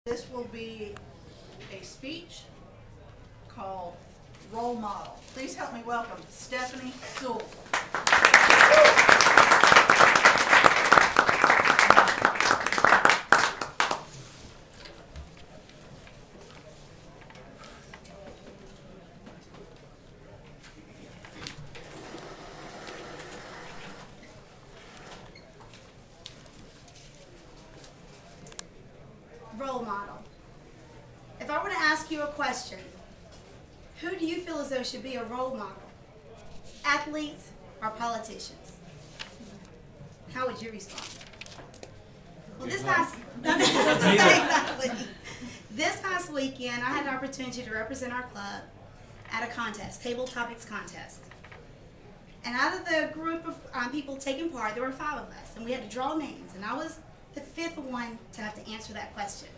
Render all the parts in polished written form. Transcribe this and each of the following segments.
This will be a speech called Role Model. Please help me welcome Stephanie Sewell. Role model. If I were to ask you a question, who do you feel as though should be a role model? Athletes or politicians? How would you respond? Well, this past weekend, I had an opportunity to represent our club at a contest, table topics contest. And out of the group of people taking part, there were 5 of us, and we had to draw names, and I was the 5th one to have to answer that question.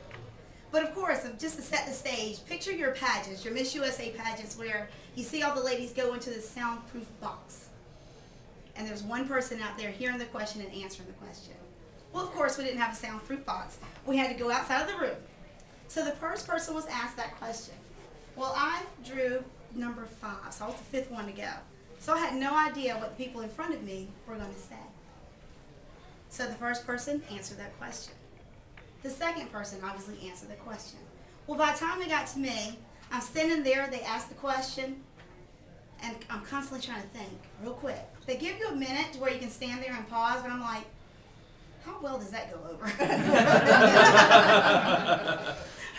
But of course, just to set the stage, picture your pageants, your Miss USA pageants, where you see all the ladies go into the soundproof box. And there's one person out there hearing the question and answering the question. Well, of course, we didn't have a soundproof box. We had to go outside of the room. So the first person was asked that question. Well, I drew number 5, so I was the 5th one to go. So I had no idea what the people in front of me were going to say. So the first person answered that question. The second person obviously answered the question. Well, by the time it got to me, I'm standing there, they asked the question, and I'm constantly trying to think real quick. They give you a minute to where you can stand there and pause, but I'm like, how well does that go over? I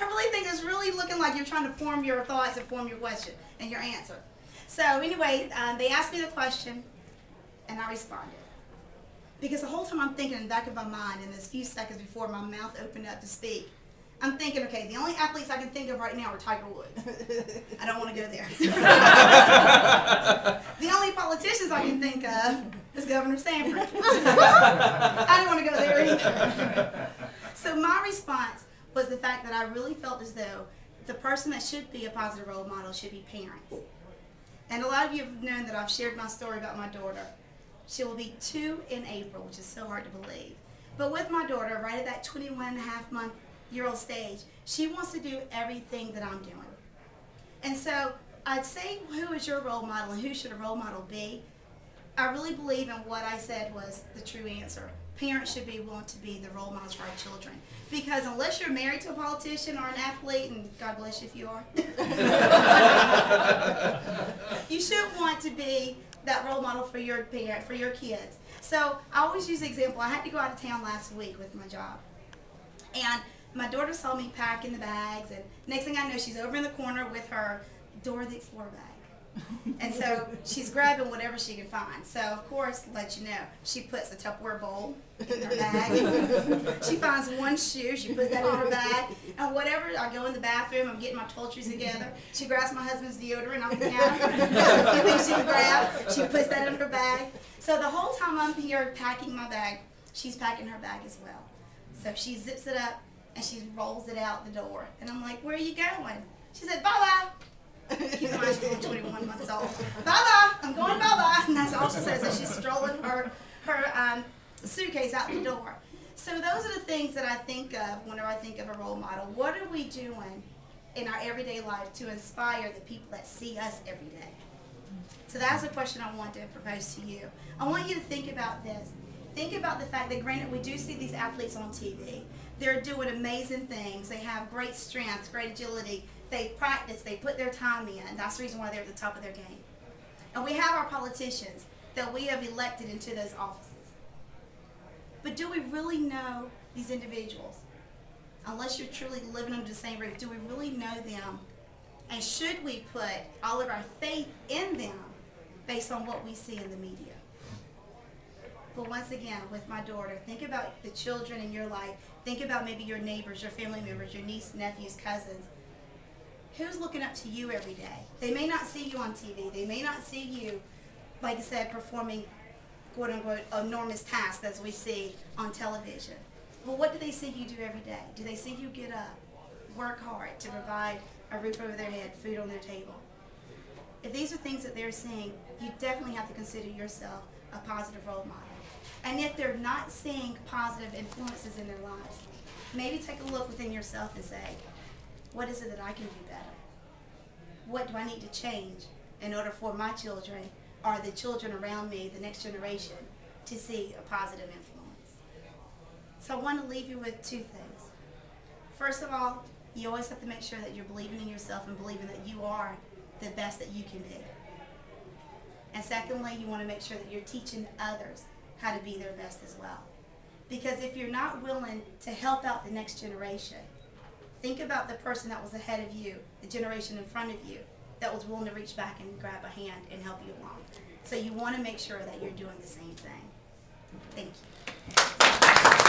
really think it's really looking like you're trying to form your thoughts and form your question and your answer. So anyway, they asked me the question, and I responded. Because the whole time I'm thinking in the back of my mind, in this few seconds before my mouth opened up to speak, I'm thinking, okay, the only athletes I can think of right now are Tiger Woods. I don't want to go there. The only politicians I can think of is Governor Sanford. I didn't want to go there either. So my response was the fact that I really felt as though the person that should be a positive role model should be parents. And a lot of you have known that I've shared my story about my daughter. She will be 2 in April, which is so hard to believe. But with my daughter, right at that 21.5-month-year-old stage, she wants to do everything that I'm doing. And so I'd say, who is your role model and who should a role model be? I really believe in what I said was the true answer. Parents should be willing to be the role models for our children. Because unless you're married to a politician or an athlete, and God bless you if you are, you should want to be that role model for your parent, for your kids. So I always use the example. I had to go out of town last week with my job. And my daughter saw me packing the bags, and next thing I know, she's over in the corner with her Dora the Explorer bag. And so she's grabbing whatever she can find. So of course, to let you know, she puts a Tupperware bowl in her bag. She finds one shoe, she puts that in her bag. And whatever, I go in the bathroom, I'm getting my toiletries together. She grabs my husband's deodorant off the counter. Everything she can grab, she puts that in her bag. So the whole time I'm here packing my bag, she's packing her bag as well. So she zips it up and she rolls it out the door. And I'm like, where are you going? She said, bye-bye. Keep in mind she's only 21 months old. Bye-bye, I'm going bye-bye. And that's all she says as she's strolling her suitcase out the door. So those are the things that I think of whenever I think of a role model. What are we doing in our everyday life to inspire the people that see us every day? So that's a question I want to propose to you. I want you to think about this. Think about the fact that, granted, we do see these athletes on TV. They're doing amazing things. They have great strength, great agility. They practice, they put their time in. That's the reason why they're at the top of their game. And we have our politicians that we have elected into those offices. But do we really know these individuals? Unless you're truly living under the same roof, do we really know them? And should we put all of our faith in them based on what we see in the media? But once again, with my daughter, think about the children in your life. Think about maybe your neighbors, your family members, your nieces, nephews, cousins. Who's looking up to you every day? They may not see you on TV. They may not see you, like I said, performing quote-unquote enormous tasks as we see on television. But what do they see you do every day? Do they see you get up, work hard to provide a roof over their head, food on their table? If these are things that they're seeing, you definitely have to consider yourself a positive role model. And if they're not seeing positive influences in their lives, maybe take a look within yourself and say, what is it that I can do better? What do I need to change in order for my children or the children around me, the next generation, to see a positive influence? So I want to leave you with two things. First of all, you always have to make sure that you're believing in yourself and believing that you are the best that you can be. And secondly, you want to make sure that you're teaching others how to be their best as well. Because if you're not willing to help out the next generation, think about the person that was ahead of you, the generation in front of you, that was willing to reach back and grab a hand and help you along. So you want to make sure that you're doing the same thing. Thank you.